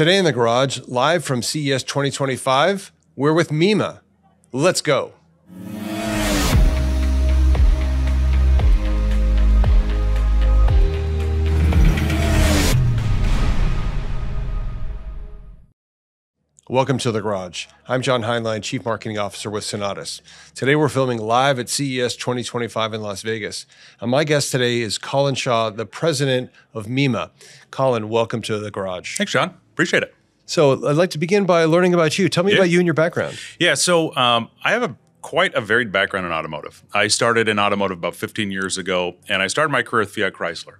Today in the garage, live from CES 2025, we're with MEMA. Let's go. Welcome to the garage. I'm John Heinlein, Chief Marketing Officer with Sonatus. Today we're filming live at CES 2025 in Las Vegas. And my guest today is Collin Shaw, the president of MEMA. Collin, welcome to the garage. Thanks, John. Appreciate it. So I'd like to begin by learning about you. Tell me about you and your background. Yeah, so I have quite a varied background in automotive. I started in automotive about 15 years ago, and I started my career with Fiat Chrysler.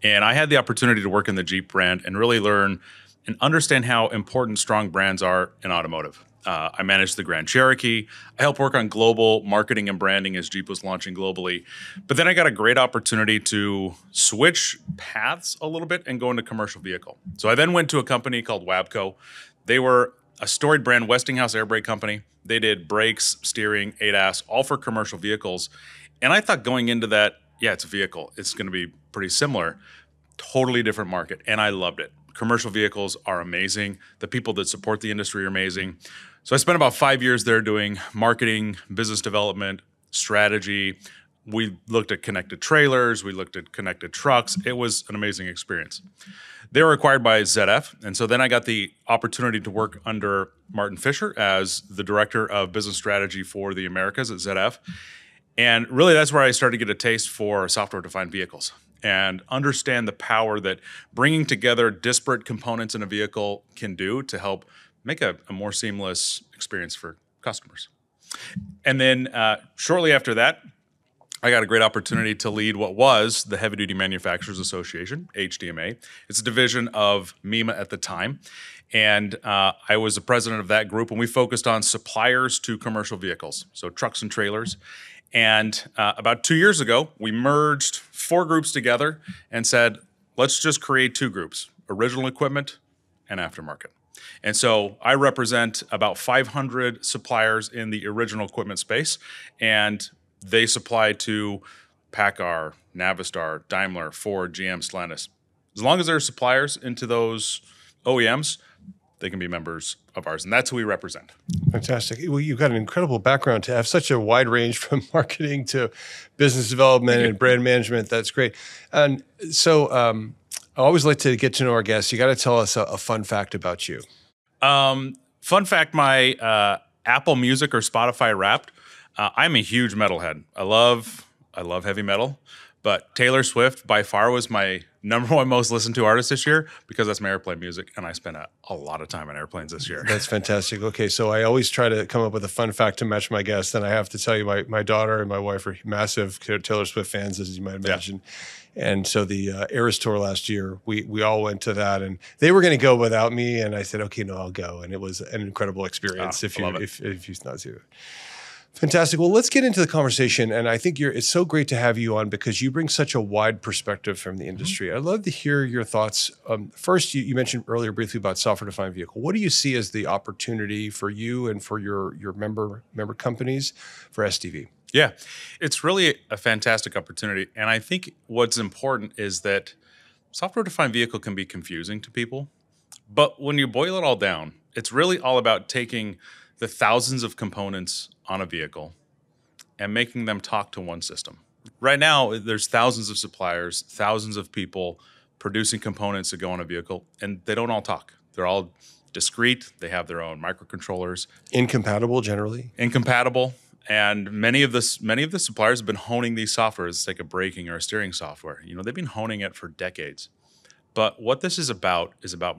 And I had the opportunity to work in the Jeep brand and really learn and understand how important strong brands are in automotive. I managed the Grand Cherokee. I helped work on global marketing and branding as Jeep was launching globally. But then I got a great opportunity to switch paths a little bit and go into commercial vehicle. So I then went to a company called Wabco. They were a storied brand, Westinghouse air brake company. They did brakes, steering, ADAS, all for commercial vehicles. And I thought going into that, yeah, it's a vehicle. It's going to be pretty similar. Totally different market. And I loved it. Commercial vehicles are amazing. The people that support the industry are amazing. So I spent about 5 years there doing marketing, business development, strategy. We looked at connected trailers. We looked at connected trucks. It was an amazing experience. They were acquired by ZF. And so then I got the opportunity to work under Martin Fisher as the director of business strategy for the Americas at ZF. And really that's where I started to get a taste for software-defined vehicles and understand the power that bringing together disparate components in a vehicle can do to help make a more seamless experience for customers. And then shortly after that, I got a great opportunity to lead what was the Heavy Duty Manufacturers Association, HDMA. It's a division of MEMA at the time. And I was the president of that group, and we focused on suppliers to commercial vehicles, so trucks and trailers. And about 2 years ago, we merged 4 groups together and said, let's just create 2 groups, original equipment and aftermarket. And so I represent about 500 suppliers in the original equipment space, and they supply to PACCAR, Navistar, Daimler, Ford, GM, Stellantis. As long as they're suppliers into those OEMs, they can be members of ours, and that's who we represent. Fantastic. Well, you've got an incredible background to have such a wide range from marketing to business development and brand management. That's great. And so I always like to get to know our guests. You got to tell us a fun fact about you. Fun fact, my Apple Music or Spotify Wrapped, I'm a huge metalhead. I love heavy metal, but Taylor Swift by far was my #1 most listened to artist this year because that's my airplane music, and I spent a lot of time on airplanes this year. That's fantastic. Okay, so I always try to come up with a fun fact to match my guests, and I have to tell you, my daughter and my wife are massive Taylor Swift fans, as you might imagine. Yeah. And so the Eras Tour last year, we all went to that, and they were going to go without me, and I said, okay, no, I'll go, and it was an incredible experience. If you've not seen it. Fantastic. Well, let's get into the conversation. And I think it's so great to have you on because you bring such a wide perspective from the industry. I'd love to hear your thoughts. First, you mentioned earlier briefly about software-defined vehicle. What do you see as the opportunity for you and for your member companies for SDV? Yeah, it's really a fantastic opportunity. And I think what's important is that software-defined vehicle can be confusing to people. But when you boil it all down, it's really all about taking the thousands of components on a vehicle and making them talk to one system. Right now, there's thousands of suppliers, thousands of people producing components that go on a vehicle, and they don't all talk. They're all discrete. They have their own microcontrollers. Incompatible, generally? Incompatible. And many of the suppliers have been honing these softwares, like a braking or a steering software. You know, they've been honing it for decades. But what this is about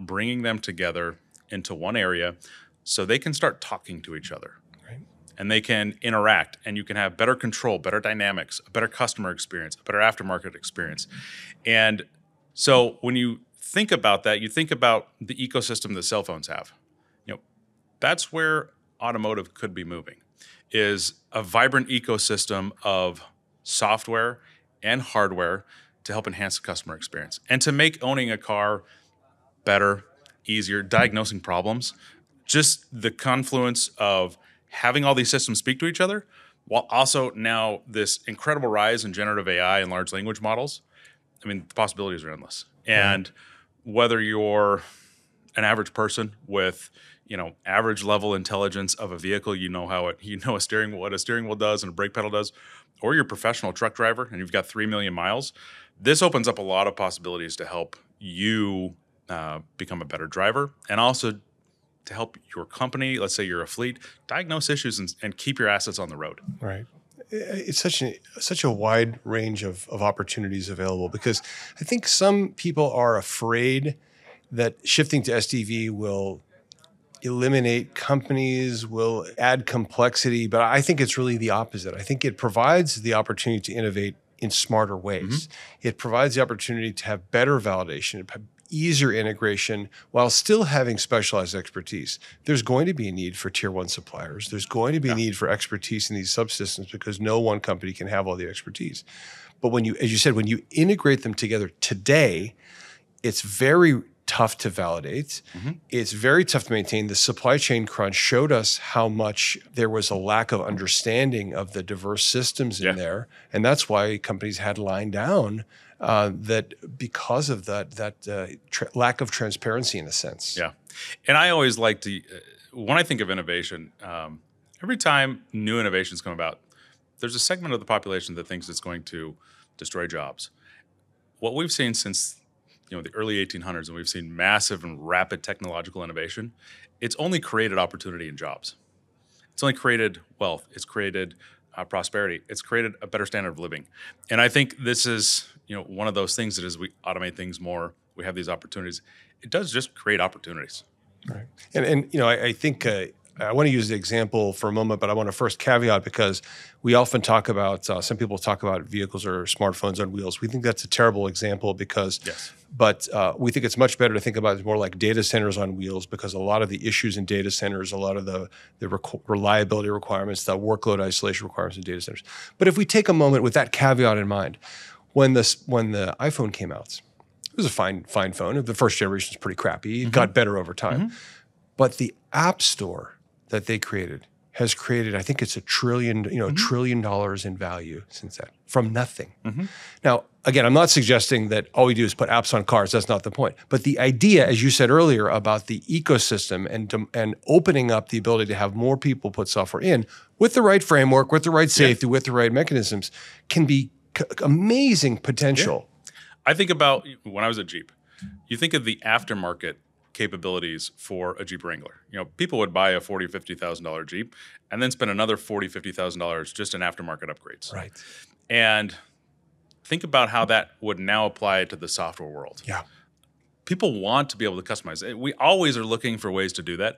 bringing them together into one area so they can start talking to each other. Right. And they can interact, and you can have better control, better dynamics, a better customer experience, a better aftermarket experience. And so when you think about that, you think about the ecosystem that cell phones have. You know, that's where automotive could be moving, is a vibrant ecosystem of software and hardware to help enhance the customer experience and to make owning a car better, easier, diagnosing problems. Just the confluence of having all these systems speak to each other, while also now this incredible rise in generative AI and large language models. I mean, the possibilities are endless. And whether you're an average person with, average level intelligence of a vehicle, what a steering wheel does and a brake pedal does, or you're a professional truck driver and you've got 3 million miles, this opens up a lot of possibilities to help you become a better driver, and also to help your company, let's say you're a fleet, diagnose issues and keep your assets on the road. Right. It's such a wide range of opportunities available, because I think some people are afraid that shifting to SDV will eliminate companies, will add complexity, but I think it's really the opposite. I think it provides the opportunity to innovate in smarter ways. It provides the opportunity to have better validation, easier integration, while still having specialized expertise. There's going to be a need for tier one suppliers. There's going to be a need for expertise in these subsystems, because no one company can have all the expertise. But when you, as you said, when you integrate them together today, it's very tough to validate. It's very tough to maintain. The supply chain crunch showed us how much there was a lack of understanding of the diverse systems in there. And that's why companies had lined down that, because of that lack of transparency in a sense. Yeah. And I always like to, when I think of innovation, every time new innovations come about, there's a segment of the population that thinks it's going to destroy jobs. What we've seen since the early 1800s, and we've seen massive and rapid technological innovation, it's only created opportunity and jobs. It's only created wealth. It's created prosperity. It's created a better standard of living. And I think this is, one of those things that as we automate things more, we have these opportunities. It does just create opportunities. Right. And I think I want to use the example for a moment, but I want to first caveat, because we often talk about, some people talk about vehicles or smartphones on wheels. We think that's a terrible example, because, but we think it's much better to think about it more like data centers on wheels, because a lot of the issues in data centers, a lot of the reliability requirements, the workload isolation requirements in data centers. But if we take a moment with that caveat in mind, when the iPhone came out, it was a fine phone. The first generation was pretty crappy. It got better over time. But the App Store that they created has created, I think it's $1 trillion, $1 trillion in value since then, from nothing. Now, again, I'm not suggesting that all we do is put apps on cars. That's not the point. But the idea, as you said earlier, about the ecosystem and opening up the ability to have more people put software in with the right framework, with the right safety, with the right mechanisms, can be amazing potential. I think about when I was at Jeep, you think of the aftermarket capabilities for a Jeep Wrangler. People would buy a $40,000, $50,000 Jeep and then spend another $40,000, $50,000 just in aftermarket upgrades. Right. And think about how that would now apply to the software world. Yeah. People want to be able to customize it. We always are looking for ways to do that.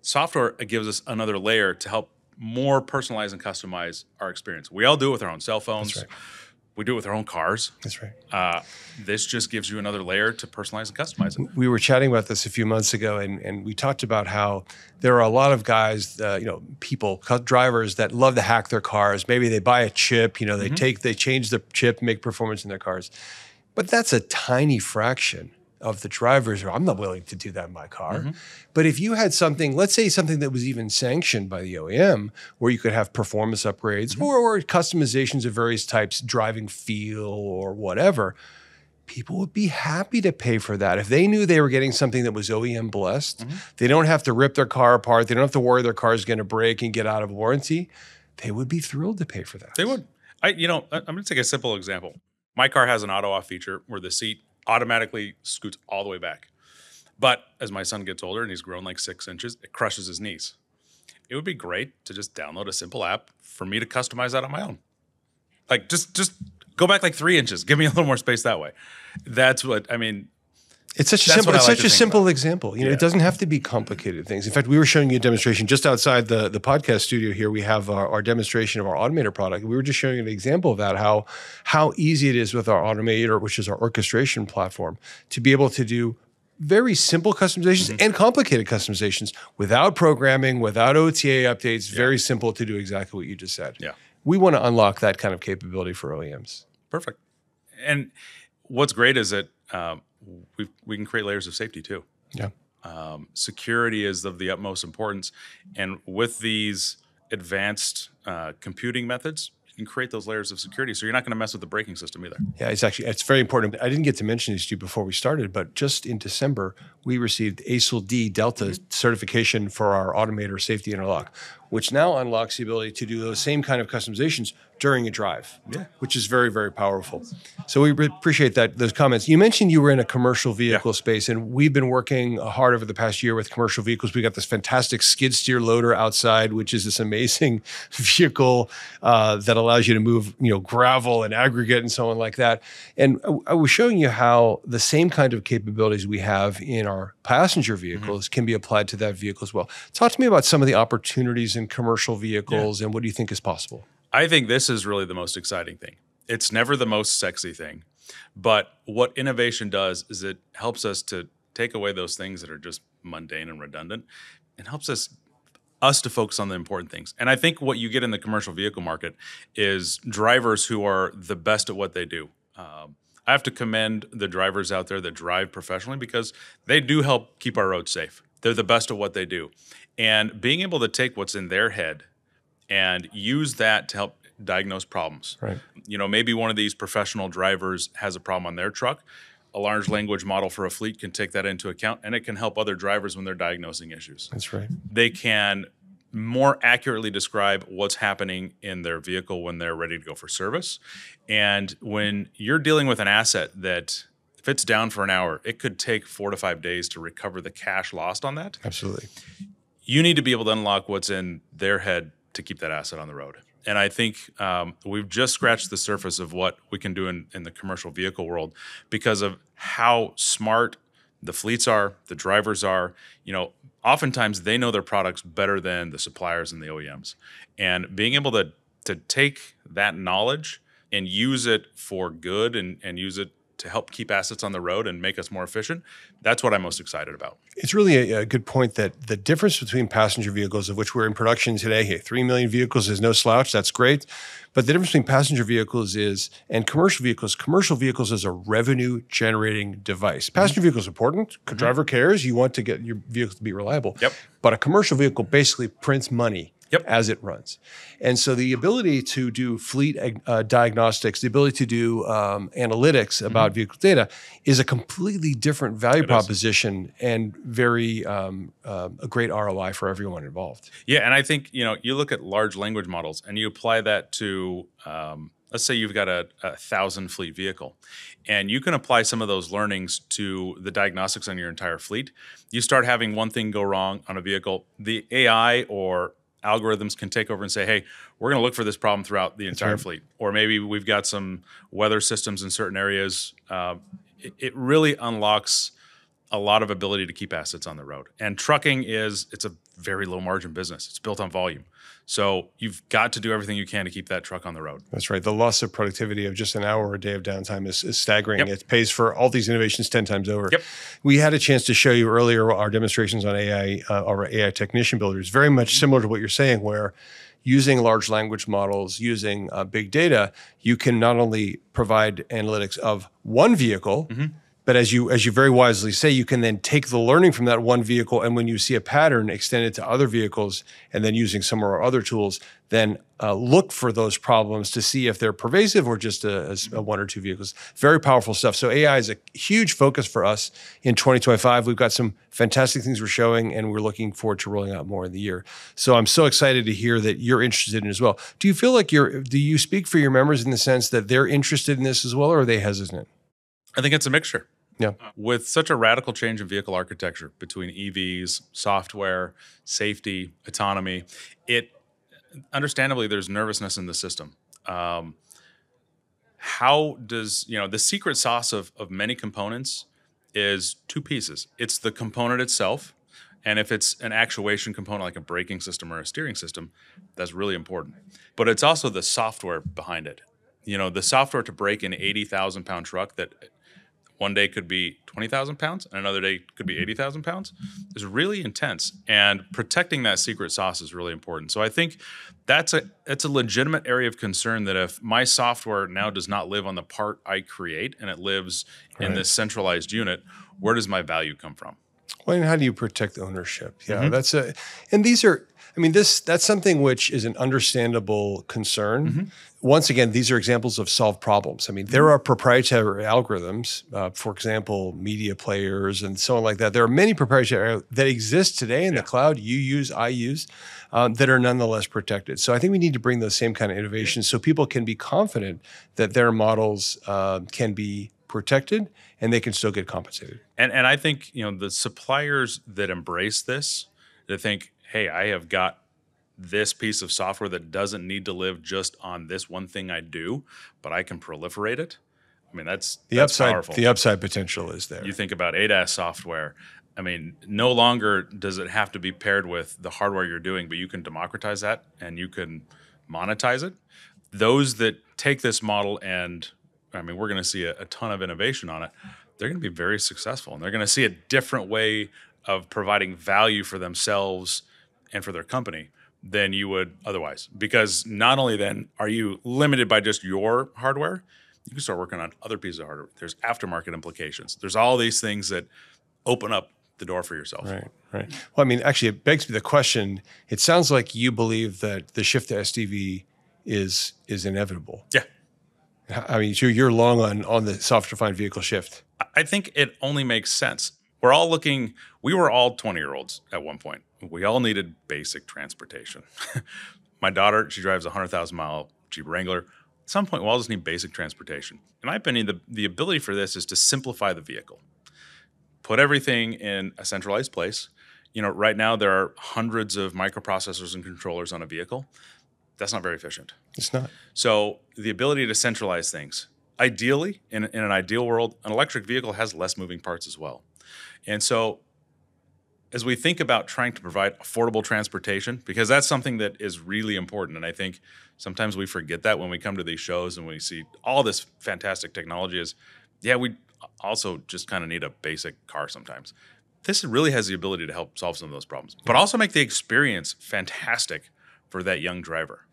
Software gives us another layer to help more personalize and customize our experience. We all do it with our own cell phones. That's right. We do it with our own cars. That's right. This just gives you another layer to personalize and customize it. We were chatting about this a few months ago, and we talked about how there are a lot of guys, people, drivers that love to hack their cars. Maybe they buy a chip, they change the chip, make performance in their cars. But that's a tiny fraction of the drivers who I'm not willing to do that in my car. But if you had something, let's say something that was even sanctioned by the OEM, where you could have performance upgrades or customizations of various types, driving feel or whatever, people would be happy to pay for that. If they knew they were getting something that was OEM blessed, they don't have to rip their car apart, they don't have to worry their car is going to break and get out of warranty, they would be thrilled to pay for that. They would. I'm going to take a simple example. My car has an auto-off feature where the seat automatically scoots all the way back. But as my son gets older and he's grown like 6 inches, it crushes his knees. It would be great to just download a simple app for me to customize that on my own. Like just go back like 3 inches. Give me a little more space that way. That's what, It's such a simple example. It doesn't have to be complicated things. In fact, we were showing you a demonstration just outside the podcast studio here. We have our demonstration of our Automator product. We were just showing you an example of that, how easy it is with our Automator, which is our orchestration platform, to be able to do very simple customizations and complicated customizations without programming, without OTA updates. Very simple to do exactly what you just said. Yeah. We want to unlock that kind of capability for OEMs. Perfect. And what's great is that we can create layers of safety too. Yeah. Security is of the utmost importance. And with these advanced computing methods, you and create those layers of security so you're not going to mess with the braking system either. Yeah, it's very important. I didn't get to mention this to you before we started, but just in December, we received ASIL D Delta certification for our automator safety interlock, which now unlocks the ability to do those same kind of customizations during a drive, which is very, very powerful. So we appreciate those comments. You mentioned you were in a commercial vehicle space, and we've been working hard over the past year with commercial vehicles. We got this fantastic skid steer loader outside, which is this amazing vehicle that allows you to move, gravel and aggregate and so on like that. And I was showing you how the same kind of capabilities we have in our passenger vehicles can be applied to that vehicle as well. Talk to me about some of the opportunities in commercial vehicles and what do you think is possible? I think this is really the most exciting thing. It's never the most sexy thing, but what innovation does is it helps us to take away those things that are just mundane and redundant and helps us to focus on the important things. And I think what you get in the commercial vehicle market is drivers who are the best at what they do. I have to commend the drivers out there that drive professionally because they do help keep our roads safe. They're the best at what they do. And being able to take what's in their head and use that to help diagnose problems. Right. Maybe one of these professional drivers has a problem on their truck. A large language model for a fleet can take that into account, and it can help other drivers when they're diagnosing issues. That's right. They can more accurately describe what's happening in their vehicle when they're ready to go for service. And when you're dealing with an asset that if it's down for an hour, it could take 4 to 5 days to recover the cash lost on that. Absolutely. You need to be able to unlock what's in their head to keep that asset on the road. And I think we've just scratched the surface of what we can do in the commercial vehicle world because of how smart the fleets are, the drivers are. Oftentimes they know their products better than the suppliers and the OEMs. And being able to take that knowledge and use it for good and use it to help keep assets on the road and make us more efficient, that's what I'm most excited about. It's really a good point that the difference between passenger vehicles, of which we're in production today, 3 million vehicles is no slouch, that's great. But the difference between passenger vehicles and commercial vehicles is a revenue generating device. Passenger vehicles are important. Driver cares. You want to get your vehicle to be reliable. Yep. But a commercial vehicle basically prints money as it runs. And so the ability to do fleet diagnostics, the ability to do analytics about vehicle data is a completely different value proposition and very a great ROI for everyone involved. Yeah, and I think, you look at large language models and you apply that to, let's say you've got a 1,000 fleet vehicle, and you can apply some of those learnings to the diagnostics on your entire fleet. You start having one thing go wrong on a vehicle, the AI or algorithms can take over and say, hey, we're going to look for this problem throughout the entire fleet. Or maybe we've got some weather systems in certain areas. It really unlocks a lot of ability to keep assets on the road. And trucking it's a very low margin business. It's built on volume. So you've got to do everything you can to keep that truck on the road. That's right. The loss of productivity of just an hour or a day of downtime is staggering. It pays for all these innovations 10 times over. We had a chance to show you earlier our demonstrations on AI, our AI technician builders, very much similar to what you're saying, where using large language models, using big data, you can not only provide analytics of one vehicle, but as you very wisely say, you can then take the learning from that one vehicle, and when you see a pattern, extend it to other vehicles, and then using some of our other tools, then look for those problems to see if they're pervasive or just a one or two vehicles. Very powerful stuff. So AI is a huge focus for us in 2025. We've got some fantastic things we're showing, and we're looking forward to rolling out more in the year. So I'm so excited to hear that you're interested in it as well. Do you feel like do you speak for your members in the sense that they're interested in this as well, or are they hesitant? I think it's a mixture. Yeah. With such a radical change in vehicle architecture between EVs, software, safety, autonomy, understandably there's nervousness in the system. How does, the secret sauce of many components is two pieces. It's the component itself, and if it's an actuation component like a braking system or a steering system, that's really important. But it's also the software behind it. The software to brake an 80,000 pound truck that one day could be 20,000 pounds and another day could be 80,000 pounds is really intense. And protecting that secret sauce is really important. So I think that's a legitimate area of concern, that if my software now does not live on the part I create and it lives in this centralized unit, where does my value come from? Well, and how do you protect ownership? Yeah, and these are, I mean, that's something which is an understandable concern. Once again, these are examples of solved problems. I mean, there are proprietary algorithms, for example, media players and so on like that. There are many proprietary that exist today in the cloud. You use, I use, that are nonetheless protected. So I think we need to bring those same kind of innovations so people can be confident that their models can be protected and they can still get compensated. And I think, the suppliers that embrace this, that think, hey, I have got this piece of software that doesn't need to live just on this one thing I do, but I can proliferate it. I mean, that's powerful. The upside potential is there. You think about ADAS software. I mean, no longer does it have to be paired with the hardware you're doing, but you can democratize that and you can monetize it. Those that take this model and, I mean, we're going to see a ton of innovation on it. They're going to be very successful, and they're going to see a different way of providing value for themselves and for their company than you would otherwise. Because not only then are you limited by just your hardware, you can start working on other pieces of hardware. There's aftermarket implications. There's all these things that open up the door for yourself. Right. Well, I mean, actually, it begs me the question. It sounds like you believe that the shift to SDV is inevitable. Yeah. I mean, you're long on the software-defined vehicle shift. I think it only makes sense. We were all 20-year-olds at one point. We all needed basic transportation. My daughter, she drives a 100,000-mile Jeep Wrangler. At some point, we all just need basic transportation. In my opinion, the ability for this is to simplify the vehicle. Put everything in a centralized place. Right now there are hundreds of microprocessors and controllers on a vehicle. That's not very efficient. It's not. So the ability to centralize things. Ideally, in an ideal world, an electric vehicle has less moving parts as well. And so as we think about trying to provide affordable transportation, because that's something that is really important, and I think sometimes we forget that when we come to these shows and we see all this fantastic technology is, we also just kind of need a basic car sometimes. This really has the ability to help solve some of those problems, but also make the experience fantastic for that young driver.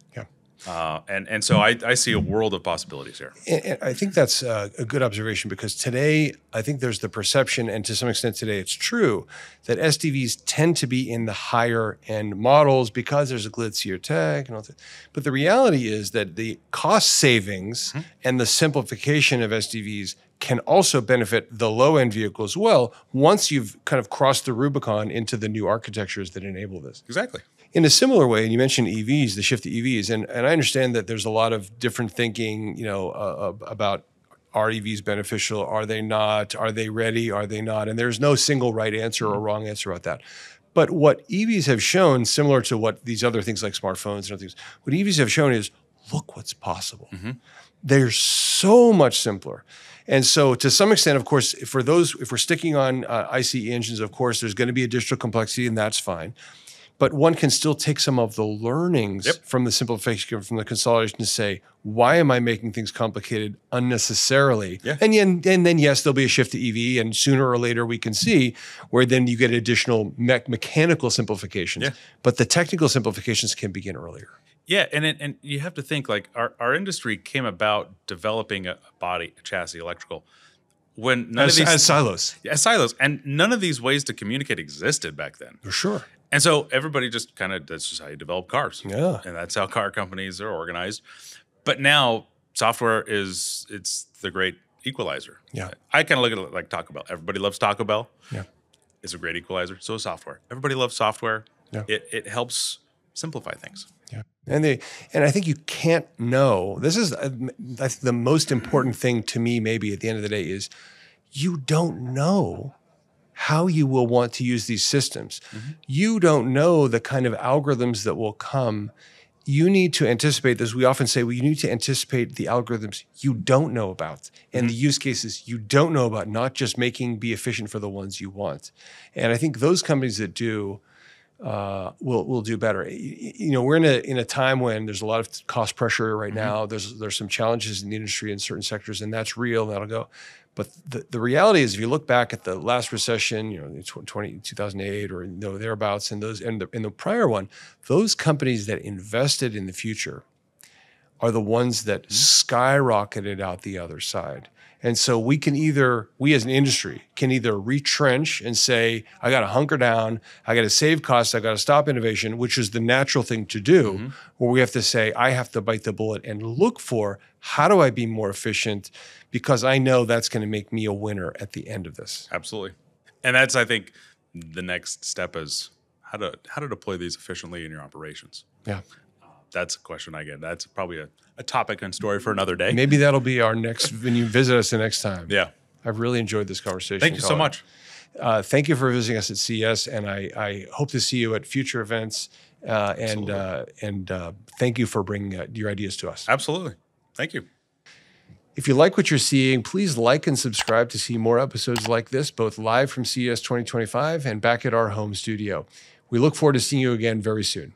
And so I see a world of possibilities here. And I think that's a good observation, because today I think there's the perception, and to some extent today it's true, that SDVs tend to be in the higher end models because there's a glitzier tech and all that. But the reality is that the cost savings and the simplification of SDVs can also benefit the low end vehicle as well, once you've kind of crossed the Rubicon into the new architectures that enable this. Exactly. In a similar way, and you mentioned EVs, the shift to EVs, and I understand that there's a lot of different thinking, about are EVs beneficial, are they not, are they ready, are they not, and there's no single right answer or wrong answer about that. But what EVs have shown, similar to what these other things like smartphones and other things, what EVs have shown is, look what's possible. They're so much simpler. And so to some extent, of course, if we're sticking on ICE engines, of course, there's going to be additional complexity, and that's fine. But one can still take some of the learnings from the simplification, from the consolidation, to say, why am I making things complicated unnecessarily? And then, yes, there'll be a shift to EV, and sooner or later we can see where then you get additional mechanical simplifications. But the technical simplifications can begin earlier. Yeah, and you have to think, like, our industry came about developing a body, a chassis, electrical, when none of these as silos. As silos, and none of these ways to communicate existed back then. For sure. And so everybody just that's just how you develop cars. Yeah. And that's how car companies are organized. But now software it's the great equalizer. Yeah. I kind of look at it like Taco Bell. Everybody loves Taco Bell. Yeah. It's a great equalizer. So is software. Everybody loves software. Yeah. It helps simplify things. Yeah. And I think you can't know. This is the most important thing to me, maybe at the end of the day, is you don't know how you will want to use these systems. You don't know the kind of algorithms that will come. You need to anticipate this. We often say, well, you need to anticipate the algorithms you don't know about and the use cases you don't know about, not just be efficient for the ones you want. And I think those companies that do will do better. We're in a time when there's a lot of cost pressure right now. There's some challenges in the industry in certain sectors, and that's real, and that'll go. But the reality is, if you look back at the last recession, 2008 or thereabouts, and the prior one, those companies that invested in the future are the ones that skyrocketed out the other side. And so we as an industry, can either retrench and say, I got to hunker down, I got to save costs, I got to stop innovation, which is the natural thing to do, or we have to say, I have to bite the bullet and look for how do I be more efficient, because I know that's going to make me a winner at the end of this. Absolutely. And that's, I think, the next step is how to deploy these efficiently in your operations. Yeah. That's a question I get. That's probably a topic and story for another day. Maybe that'll be our next, when you visit us the next time. Yeah. I've really enjoyed this conversation. Thank you so much. Thank you for visiting us at CES, and I hope to see you at future events. And thank you for bringing your ideas to us. Absolutely. Thank you. If you like what you're seeing, please like and subscribe to see more episodes like this, both live from CES 2025 and back at our home studio. We look forward to seeing you again very soon.